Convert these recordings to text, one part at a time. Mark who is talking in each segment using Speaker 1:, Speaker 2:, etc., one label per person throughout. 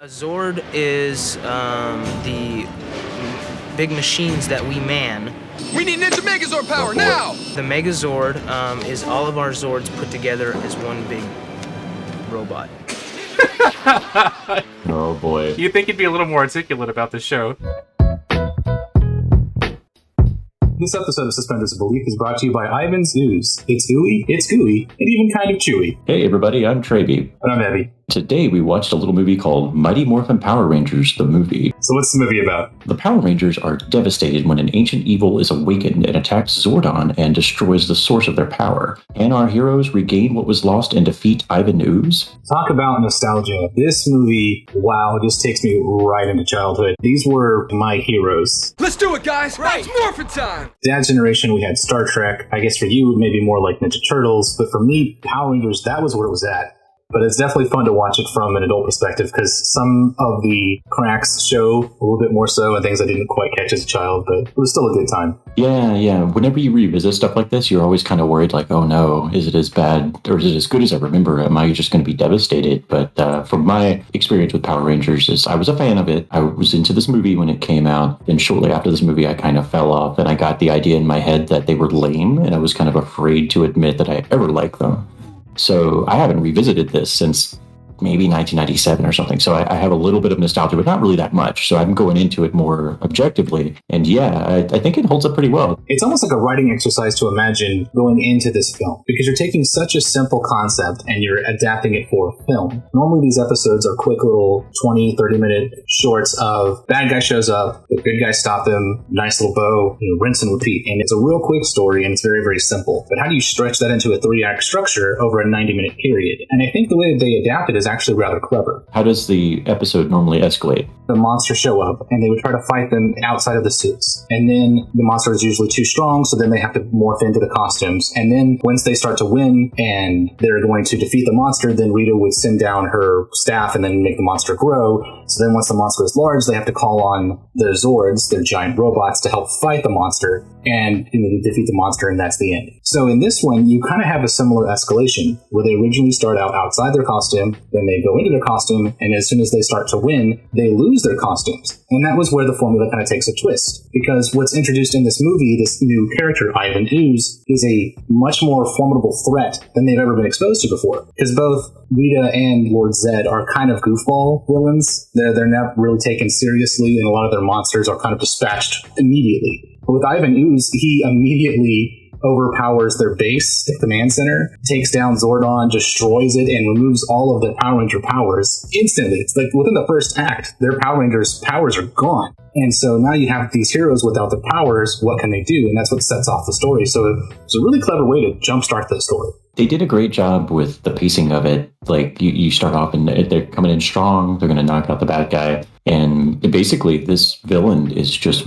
Speaker 1: A Zord is the big machines that we man.
Speaker 2: We need Ninja Megazord power now!
Speaker 1: The Megazord is all of our Zords put together as one big robot.
Speaker 3: Oh boy.
Speaker 4: You'd think you'd be a little more articulate about the show.
Speaker 3: This episode of Suspenders of Belief is brought to you by Ivan Ooze. It's ooey, it's gooey, and even kind of chewy.
Speaker 5: Hey everybody, I'm Trevi.
Speaker 3: And I'm Evie.
Speaker 5: Today we watched a little movie called Mighty Morphin Power Rangers, the movie.
Speaker 3: So what's the movie about?
Speaker 5: The Power Rangers are devastated when an ancient evil is awakened and attacks Zordon and destroys the source of their power. Can our heroes regain what was lost and defeat Ivan Ooze?
Speaker 3: Talk about nostalgia. This movie, wow, just takes me right into childhood. These were my heroes.
Speaker 2: Let's do it, guys! Right. It's Morphin time!
Speaker 3: Dad's generation, we had Star Trek. I guess for you, maybe more like Ninja Turtles. But for me, Power Rangers, that was where it was at. But it's definitely fun to watch it from an adult perspective because some of the cracks show a little bit more so and things I didn't quite catch as a child, but it was still a good time.
Speaker 5: Yeah. Whenever you revisit stuff like this, you're always kind of worried like, oh no, is it as bad or is it as good as I remember? Am I just going to be devastated? But from my experience with Power Rangers is I was a fan of it. I was into this movie when it came out. And shortly after this movie, I kind of fell off and I got the idea in my head that they were lame and I was kind of afraid to admit that I ever liked them. So I haven't revisited this since maybe 1997 or something. So I have a little bit of nostalgia, but not really that much. So I'm going into it more objectively. And yeah, I think it holds up pretty well.
Speaker 3: It's almost like a writing exercise to imagine going into this film because you're taking such a simple concept and you're adapting it for a film. Normally these episodes are quick little 20, 30-minute shorts of bad guy shows up, the good guy stop him, nice little bow, rinse and repeat. And it's a real quick story and it's very, very simple. But how do you stretch that into a 3-act structure over a 90-minute period? And I think the way that they adapt it is actually rather clever.
Speaker 5: How does the episode normally escalate?
Speaker 3: The monsters show up and they would try to fight them outside of the suits. And then the monster is usually too strong, so then they have to morph into the costumes. And then once they start to win and they're going to defeat the monster, then Rita would send down her staff and then make the monster grow. So then once the monster is large, they have to call on their Zords, their giant robots, to help fight the monster and defeat the monster, and that's the end. So in this one, you kind of have a similar escalation where they originally start out outside their costume, then they go into their costume, and as soon as they start to win, they lose their costumes. And that was where the formula kind of takes a twist. Because what's introduced in this movie, this new character, Ivan Ooze, is a much more formidable threat than they've ever been exposed to before. Because both Rita and Lord Zed are kind of goofball villains. They're not really taken seriously, and a lot of their monsters are kind of dispatched immediately. But with Ivan Ooze, he immediately overpowers their base, the command center, takes down Zordon, destroys it, and removes all of the Power Ranger powers instantly. It's like within the first act, their Power Rangers' powers are gone. And so now you have these heroes without their powers. What can they do? And that's what sets off the story. So it's a really clever way to jumpstart the story.
Speaker 5: They did a great job with the pacing of it. Like you start off and they're coming in strong. They're going to knock out the bad guy. And basically this villain is just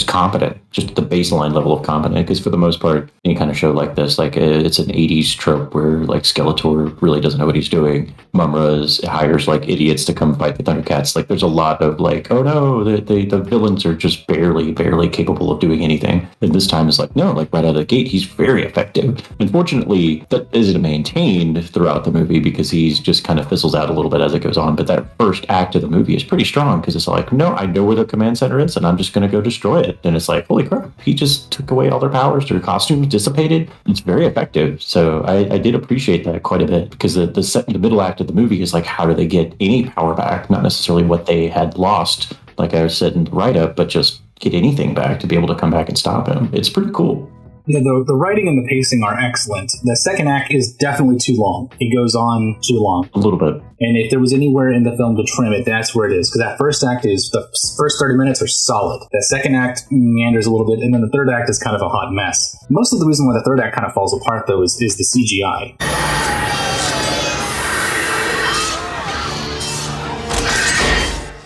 Speaker 5: competent, just the baseline level of competent. Because for the most part, any kind of show like this, like it's an 80s trope where like Skeletor really doesn't know what he's doing. Mumra hires like idiots to come fight the Thundercats. Like there's a lot of like, oh no, the villains are just barely capable of doing anything. And this time it's like, no, like right out of the gate, he's very effective. Unfortunately, that isn't maintained throughout the movie because he's just kind of fizzles out a little bit as it goes on. But that first act of the movie is pretty strong because it's like, no, I know where the command center is and I'm just going to go destroy it. And it's like, holy crap, he just took away all their powers, their costumes dissipated. It's very effective. So I did appreciate that quite a bit because the middle act of the movie is like, how do they get any power back? Not necessarily what they had lost, like I said in the write-up, but just get anything back to be able to come back and stop him. It's pretty cool.
Speaker 3: Yeah, the writing and the pacing are excellent. The second act is definitely too long. It goes on too long.
Speaker 5: A little bit.
Speaker 3: And if there was anywhere in the film to trim it, that's where it is. Because that first act the first 30 minutes are solid. That second act meanders a little bit, and then the third act is kind of a hot mess. Most of the reason why the third act kind of falls apart, though, is the CGI.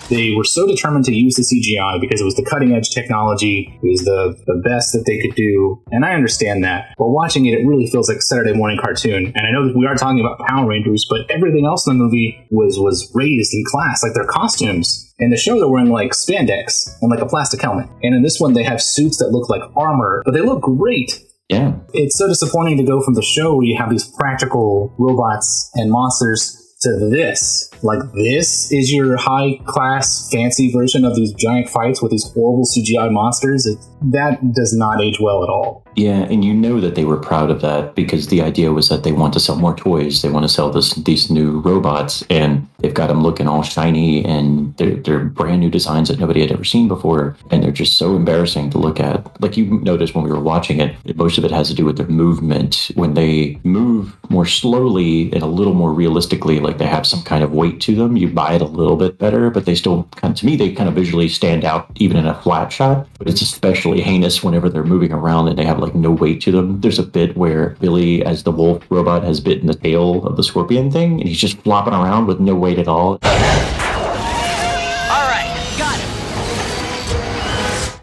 Speaker 3: They were so determined to use the CGI because it was the cutting edge technology. It was the best that they could do. And I understand that. But watching it, it really feels like a Saturday morning cartoon. And I know that we are talking about Power Rangers, but everything else in the movie was raised in class. Like their costumes. In the show, they're wearing like spandex and like a plastic helmet. And in this one, they have suits that look like armor, but they look great.
Speaker 5: Yeah.
Speaker 3: It's so disappointing to go from the show where you have these practical robots and monsters to this. Like, this is your high-class, fancy version of these giant fights with these horrible CGI monsters. That does not age well at all.
Speaker 5: Yeah, and you know that they were proud of that because the idea was that they want to sell more toys. They want to sell these new robots, and they've got them looking all shiny, and they're brand new designs that nobody had ever seen before, and they're just so embarrassing to look at. Like you noticed when we were watching it, most of it has to do with their movement. When they move more slowly and a little more realistically, like they have some kind of weight to them, you buy it a little bit better, but they still to me, they kind of visually stand out even in a flat shot, but it's especially heinous whenever they're moving around and they have like no weight to them. There's a bit where Billy, as the wolf robot, has bitten the tail of the scorpion thing, and he's just flopping around with no weight at all.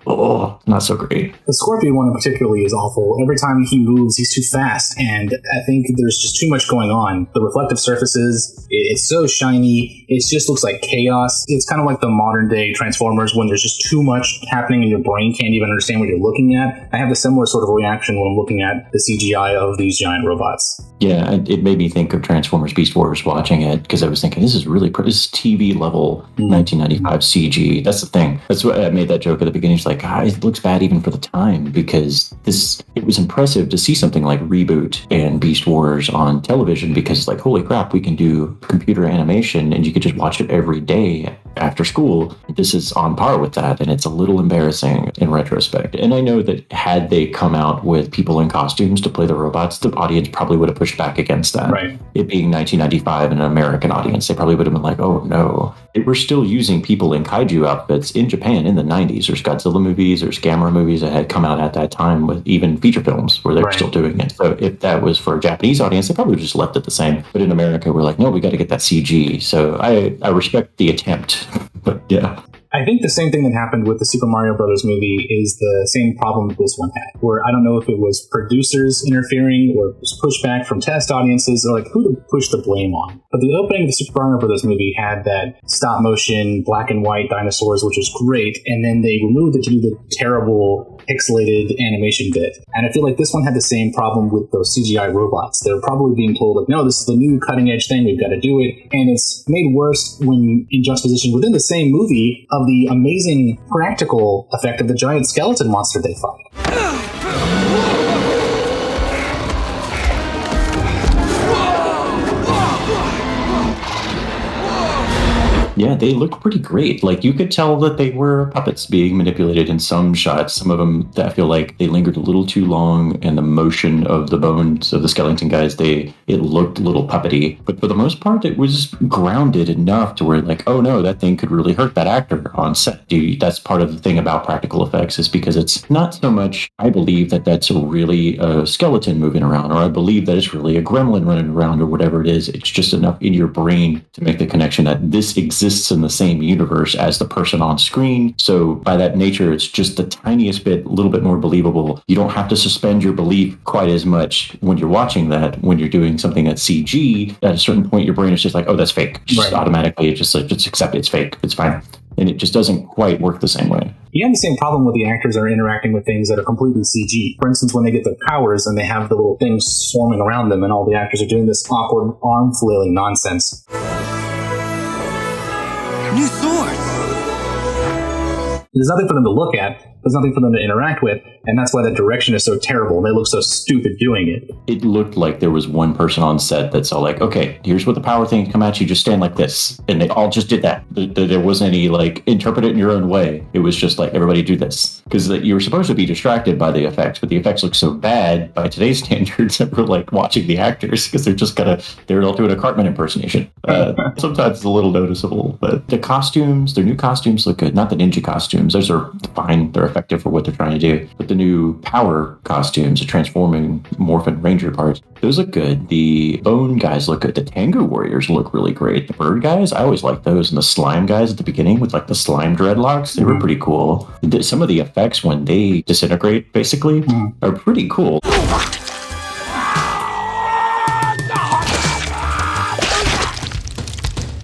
Speaker 5: Oh, not so great.
Speaker 3: The Scorpion one in particularly is awful. Every time he moves, he's too fast, and I think there's just too much going on. The reflective surfaces, it's so shiny, it just looks like chaos. It's kind of like the modern day Transformers when there's just too much happening and your brain can't even understand what you're looking at. I have a similar sort of reaction when I'm looking at the CGI of these giant robots.
Speaker 5: Yeah, it made me think of Transformers Beast Wars watching it, because I was thinking, this is really pretty. This is TV level 1995 CG. That's the thing. That's what I made that joke at the beginning. It's like, it looks bad even for the time, because it was impressive to see something like Reboot and Beast Wars on television, because it's like, holy crap, we can do computer animation and you could just watch it every day after school. This is on par with that, and it's a little embarrassing in retrospect. And I know that had they come out with people in costumes to play the robots, the audience probably would have pushed back against that.
Speaker 3: Right.
Speaker 5: It being 1995 and an American audience, they probably would have been like, oh no. They were still using people in kaiju outfits in Japan in the 90s. There's Godzilla movies, there's Gamera movies that had come out at that time, with even feature films where they were still doing it. So if that was for a Japanese audience, they probably just left it the same. But in America, we're like, no, we got to get that CG. So I respect the attempt, but yeah.
Speaker 3: I think the same thing that happened with the Super Mario Brothers movie is the same problem this one had, where I don't know if it was producers interfering or it was pushback from test audiences, or like who to push the blame on. But the opening of the Super Mario Brothers movie had that stop motion black and white dinosaurs, which was great, and then they removed it to do the terrible pixelated animation bit. And I feel like this one had the same problem with those CGI robots. They're probably being told, like, no, this is the new cutting edge thing, we've got to do it. And it's made worse when in juxtaposition within the same movie of the amazing practical effect of the giant skeleton monster they fight.
Speaker 5: Yeah, they look pretty great. Like, you could tell that they were puppets being manipulated in some shots. Some of them, I feel like they lingered a little too long, and the motion of the bones of the skeleton guys, it looked a little puppety. But for the most part, it was grounded enough to where, like, oh no, that thing could really hurt that actor on set. That's part of the thing about practical effects, is because it's not so much, I believe that that's really a skeleton moving around, or I believe that it's really a gremlin running around, or whatever it is. It's just enough in your brain to make the connection that this exists in the same universe as the person on screen. So by that nature, it's just the tiniest bit, a little bit more believable. You don't have to suspend your belief quite as much when you're watching that. When you're doing something that's CG, at a certain point, your brain is just like, oh, that's fake. Just automatically, it just accept it's fake. It's fine. And it just doesn't quite work the same way.
Speaker 3: You have the same problem with the actors are interacting with things that are completely CG. For instance, when they get their powers and they have the little things swarming around them and all the actors are doing this awkward arm flailing nonsense.
Speaker 2: New swords!
Speaker 3: There's nothing for them to look at. There's nothing for them to interact with, and that's why the direction is so terrible, and they look so stupid doing it.
Speaker 5: It looked like there was one person on set that's all like, okay, here's what the power things come at you, just stand like this. And they all just did that. There wasn't any, like, interpret it in your own way. It was just like, everybody do this. Because you were supposed to be distracted by the effects, but the effects look so bad by today's standards that we're, like, watching the actors, because they're all doing a Cartman impersonation. Sometimes it's a little noticeable, but the costumes, their new costumes look good. Not the ninja costumes. Those are fine. They're effective for what they're trying to do. But the new power costumes, the transforming Morphin Ranger parts, those look good. The bone guys look good. The Tango Warriors look really great. The bird guys, I always like those. And the slime guys at the beginning with like the slime dreadlocks, they were pretty cool. Some of the effects when they disintegrate, basically, are pretty cool.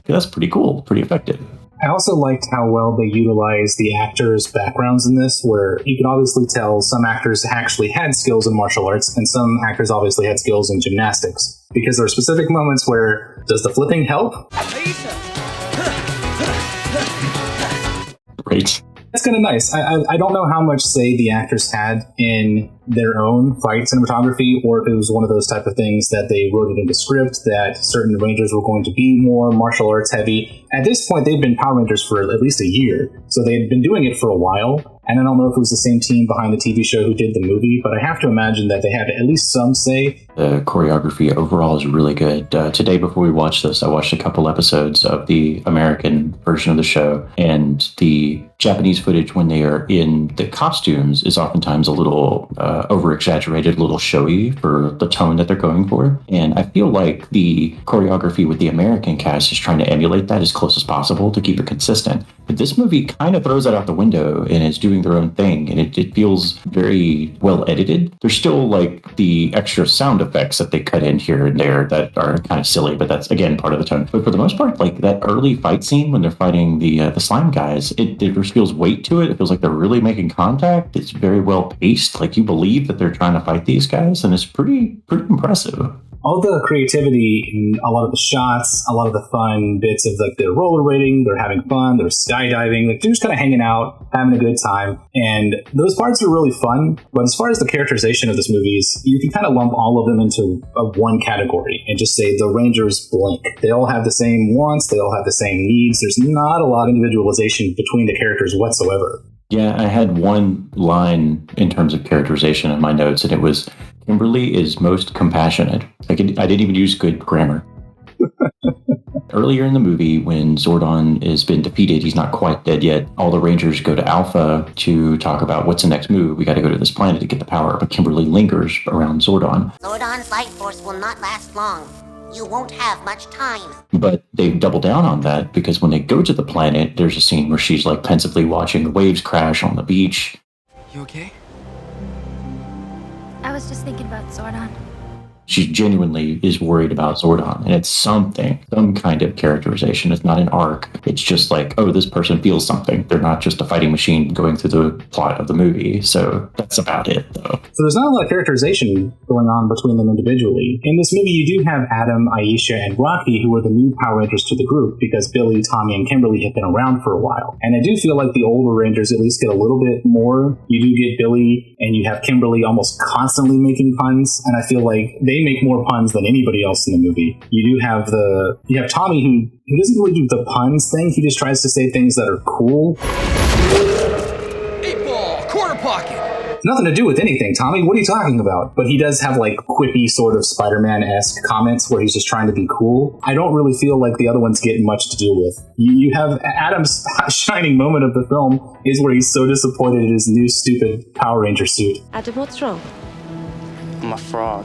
Speaker 5: That's pretty cool, pretty effective.
Speaker 3: I also liked how well they utilized the actors' backgrounds in this, where you can obviously tell some actors actually had skills in martial arts, and some actors obviously had skills in gymnastics. Because there are specific moments where Does the flipping help?
Speaker 5: Right.
Speaker 3: That's kind of nice. I don't know how much say the actors had in their own fight cinematography, or if it was one of those type of things that they wrote it into script that certain Rangers were going to be more martial arts heavy. At this point, they've been Power Rangers for at least a year, so they had been doing it for a while. And I don't know if it was the same team behind the TV show who did the movie, but I have to imagine that they had at least some say.
Speaker 5: The choreography overall is really good. Today, before we watched this, I watched a couple episodes of the American version of the show, and the Japanese footage when they are in the costumes is oftentimes a little over-exaggerated, a little showy for the tone that they're going for. And I feel like the choreography with the American cast is trying to emulate that as close as possible to keep it consistent. But this movie kind of throws that out the window and is doing their own thing, and it feels very well edited. There's still like the extra sound effects that they cut in here and there that are kind of silly, but that's again part of the tone. But for the most part, like that early fight scene when they're fighting the slime guys, it just feels weight to it. It feels like they're really making contact. It's very well paced. Like you believe that they're trying to fight these guys, and it's pretty impressive.
Speaker 3: All the creativity in a lot of the shots, a lot of the fun bits of like they're rollerblading, they're having fun, they're skydiving, like they're just kind of hanging out, having a good time. And those parts are really fun. But as far as the characterization of this movie is, you can kind of lump all of them into one category and just say the Rangers blank. They all have the same wants, they all have the same needs. There's not a lot of individualization between the characters whatsoever.
Speaker 5: Yeah, I had one line in terms of characterization in my notes, and it was, Kimberly is most compassionate. I didn't even use good grammar. Earlier in the movie, when Zordon has been defeated, he's not quite dead yet. All the Rangers go to Alpha to talk about what's the next move. We got to go to this planet to get the power. But Kimberly lingers around Zordon.
Speaker 6: Zordon's life force will not last long. You won't have much time.
Speaker 5: But they double down on that because when they go to the planet, there's a scene where she's like pensively watching the waves crash on the beach.
Speaker 2: You okay?
Speaker 7: I was just thinking about Zordon.
Speaker 5: She genuinely is worried about Zordon, and it's some kind of characterization. It's not an arc. It's just like, oh, this person feels something. They're not just a fighting machine going through the plot of the movie. So that's about it, though.
Speaker 3: So there's not a lot of characterization going on between them individually. In this movie, you do have Adam, Aisha, and Rocky, who are the new Power Rangers to the group, because Billy, Tommy, and Kimberly have been around for a while. And I do feel like the older Rangers at least get a little bit more. You do get Billy, and you have Kimberly almost constantly making puns, and I feel like they make more puns than anybody else in the movie. You have Tommy who doesn't really do the puns thing. He just tries to say things that are cool.
Speaker 2: 8-ball, quarter pocket.
Speaker 3: Nothing to do with anything, Tommy. What are you talking about? But he does have like quippy sort of Spider-Man-esque comments where he's just trying to be cool. I don't really feel like the other ones get much to do with. You have Adam's shining moment of the film is where he's so disappointed in his new stupid Power Ranger suit.
Speaker 8: Adam, what's wrong?
Speaker 1: I'm a frog.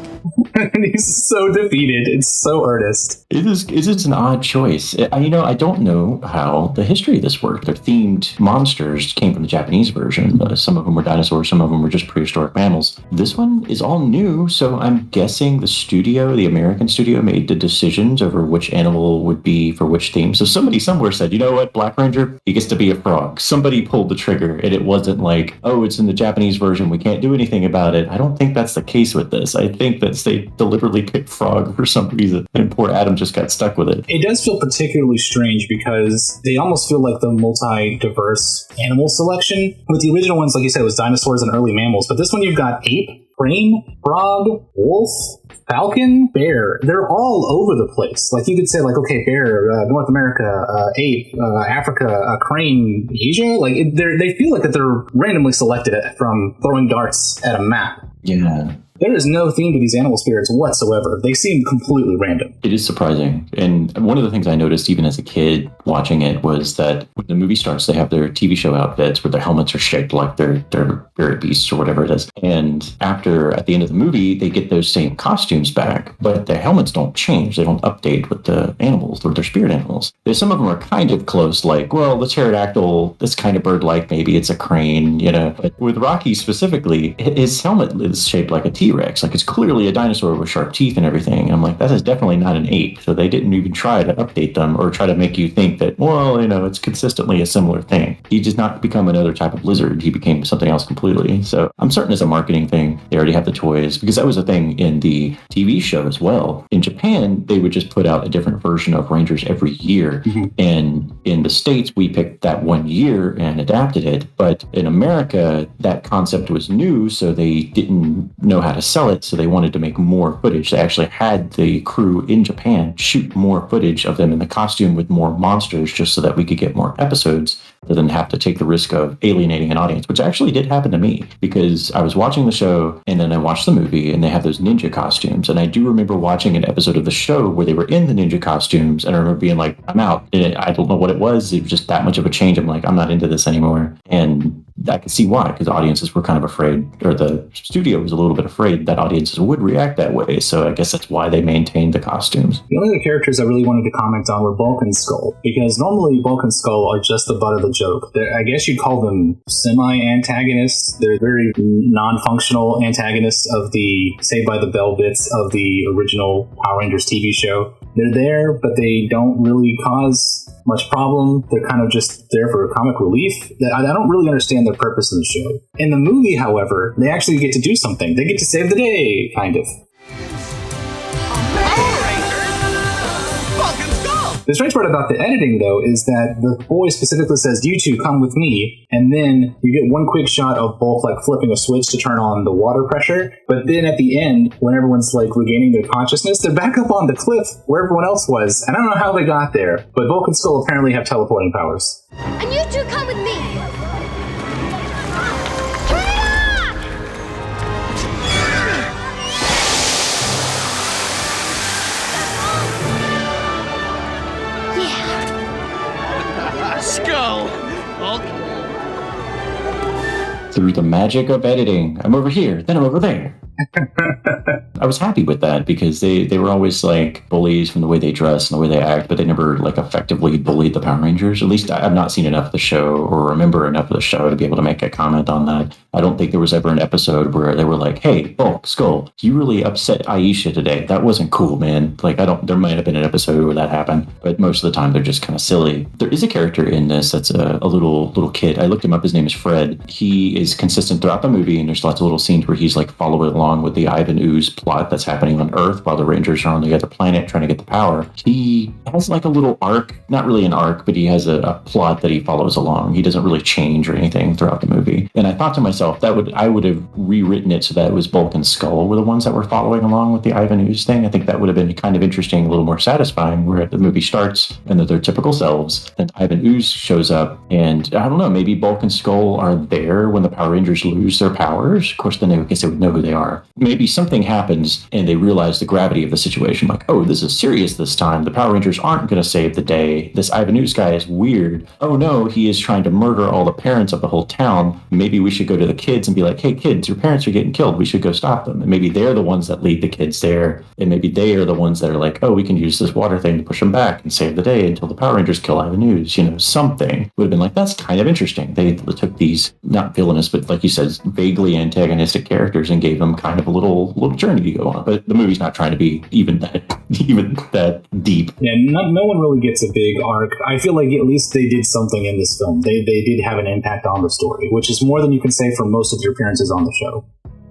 Speaker 3: And he's so defeated. It's so earnest.
Speaker 5: It's an odd choice. I don't know how the history of this worked. Their themed monsters came from the Japanese version. Some of them were dinosaurs. Some of them were just prehistoric mammals. This one is all new, so I'm guessing the American studio, made the decisions over which animal would be for which theme. So somebody somewhere said, you know what, Black Ranger, he gets to be a frog. Somebody pulled the trigger, and it wasn't like, oh, it's in the Japanese version, we can't do anything about it. I don't think that's the case with this. I think that they deliberately picked frog for some reason, and poor Adam just got stuck with it.
Speaker 3: It does feel particularly strange because they almost feel like the multi-diverse animal selection. With the original ones, like you said, it was dinosaurs and early mammals, but this one you've got ape, crane, frog, wolf, falcon, bear. They're all over the place. Like you could say, like, okay, bear, North America, ape, Africa, crane, Asia. Like they feel like that they're randomly selected from throwing darts at a map.
Speaker 5: Yeah.
Speaker 3: There is no theme to these animal spirits whatsoever. They seem completely random.
Speaker 5: It is surprising. And one of the things I noticed even as a kid watching it was that when the movie starts, they have their TV show outfits where their helmets are shaped like they're fairy beasts or whatever it is. And at the end of the movie, they get those same costumes back, but their helmets don't change. They don't update with the animals or their spirit animals. Some of them are kind of close, like, well, the pterodactyl, this kind of bird-like, maybe it's a crane, But with Rocky specifically, his helmet is shaped like a T-Rex. Like, it's clearly a dinosaur with sharp teeth and everything. And I'm like, that is definitely not an ape. So they didn't even try to update them or try to make you think that, well, it's consistently a similar thing. He did not become another type of lizard. He became something else completely. So I'm certain it's a marketing thing. They already have the toys, because that was a thing in the TV show as well. In Japan, they would just put out a different version of Rangers every year. And in the States, we picked that one year and adapted it. But in America, that concept was new, so they didn't know how to sell it. So they wanted to make more footage. They actually had the crew in Japan shoot more footage of them in the costume with more monsters, just so that we could get more episodes, rather than have to take the risk of alienating an audience, which actually did happen to me, because I was watching the show and then I watched the movie and they have those ninja costumes. And I do remember watching an episode of the show where they were in the ninja costumes, and I remember being like, I'm out. And I don't know what it was. It was just that much of a change. I'm like, I'm not into this anymore. And I could see why, because audiences were kind of afraid, or the studio was a little bit afraid that audiences would react that way. So I guess that's why they maintained the costumes.
Speaker 3: The only other characters I really wanted to comment on were Bulk and Skull, because normally Bulk and Skull are just the butt of the joke. I guess you'd call them semi-antagonists. They're very non-functional antagonists of the Saved by the Bell bits of the original Power Rangers TV show. They're there, but they don't really cause much problem. They're kind of just there for comic relief. I don't really understand their purpose in the show. In the movie, however, they actually get to do something. They get to save the day, kind of. The strange part about the editing, though, is that the boy specifically says, "You two come with me," and then you get one quick shot of Bulk like flipping a switch to turn on the water pressure. But then at the end, when everyone's like regaining their consciousness, they're back up on the cliff where everyone else was. And I don't know how they got there, but Bulk and Skull apparently have teleporting powers.
Speaker 7: And you two come with me.
Speaker 2: Skull! Bulk?
Speaker 5: Through the magic of editing, I'm over here, then I'm over there. I was happy with that, because they were always like bullies from the way they dress and the way they act, but they never like effectively bullied the Power Rangers. At least I've not seen enough of the show or remember enough of the show to be able to make a comment on that. I don't think there was ever an episode where they were like, "Hey, Bulk, Skull, you really upset Aisha today. That wasn't cool, man." Like, there might have been an episode where that happened, but most of the time they're just kind of silly. There is a character in this that's a little kid. I looked him up. His name is Fred. He is consistent throughout the movie, and there's lots of little scenes where he's like following along with the Ivan Ooze plot that's happening on Earth while the Rangers are on the other planet trying to get the power. He has like a little arc, not really an arc, but he has a plot that he follows along. He doesn't really change or anything throughout the movie. And I thought to myself, I would have rewritten it so that it was Bulk and Skull were the ones that were following along with the Ivan Ooze thing. I think that would have been kind of interesting, a little more satisfying, where the movie starts and they're their typical selves. Then Ivan Ooze shows up, and I don't know, maybe Bulk and Skull are there when the Power Rangers lose their powers. Of course, then I guess they would know who they are. Maybe something happens and they realize the gravity of the situation. Like, oh, this is serious this time. The Power Rangers aren't going to save the day. This Ivan Ooze guy is weird. Oh no, he is trying to murder all the parents of the whole town. Maybe we should go to the kids and be like, "Hey kids, your parents are getting killed. We should go stop them." And maybe they're the ones that lead the kids there. And maybe they are the ones that are like, "Oh, we can use this water thing to push them back and save the day until the Power Rangers kill Ivan Ooze." Something would have been like, that's kind of interesting. They took these, not villainous, but like you said, vaguely antagonistic characters and gave them kind of a little journey to go on. But the movie's not trying to be even that deep.
Speaker 3: Yeah, no one really gets a big arc. I feel like at least they did something in this film. They did have an impact on the story, which is more than you can say for most of their appearances on the show.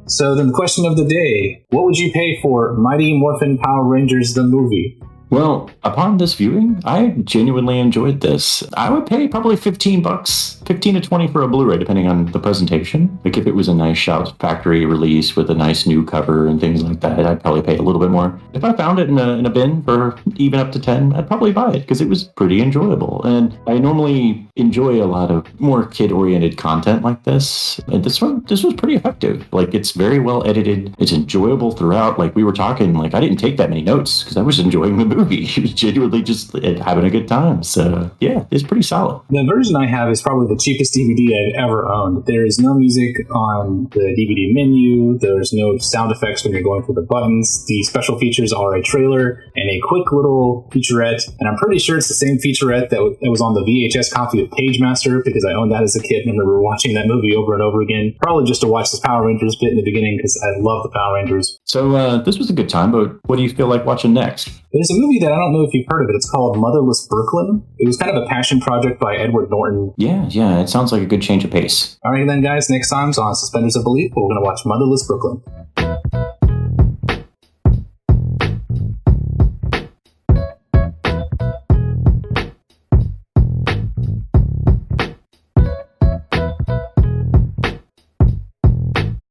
Speaker 3: So then the question of the day, what would you pay for Mighty Morphin Power Rangers the movie?
Speaker 5: Well, upon this viewing, I genuinely enjoyed this. I would pay probably $15, 15 to 20 for a Blu-ray, depending on the presentation. Like if it was a nice Shout Factory release with a nice new cover and things like that, I'd probably pay a little bit more. If I found it in a bin for even up to 10, I'd probably buy it because it was pretty enjoyable. And I normally enjoy a lot of more kid-oriented content like this. And this was pretty effective. Like it's very well edited. It's enjoyable throughout. Like we were talking, like I didn't take that many notes because I was enjoying the movie. It was genuinely just having a good time. So yeah, it's pretty solid.
Speaker 3: The version I have is probably the cheapest DVD I've ever owned. There is no music on the DVD menu. There's no sound effects when you're going through the buttons. The special features are a trailer and a quick little featurette. And I'm pretty sure it's the same featurette that was on the VHS copy of Pagemaster because I owned that as a kid and remember watching that movie over and over again. Probably just to watch this Power Rangers bit in the beginning because I love the Power Rangers.
Speaker 5: So this was a good time, but what do you feel like watching next?
Speaker 3: There's a movie movie that I don't know if you've heard of it. It's called Motherless Brooklyn. It was kind of a passion project by Edward Norton.
Speaker 5: Yeah, it sounds like a good change of pace.
Speaker 3: All right, then, guys, next time on Suspenders of Belief, we're going to watch Motherless Brooklyn.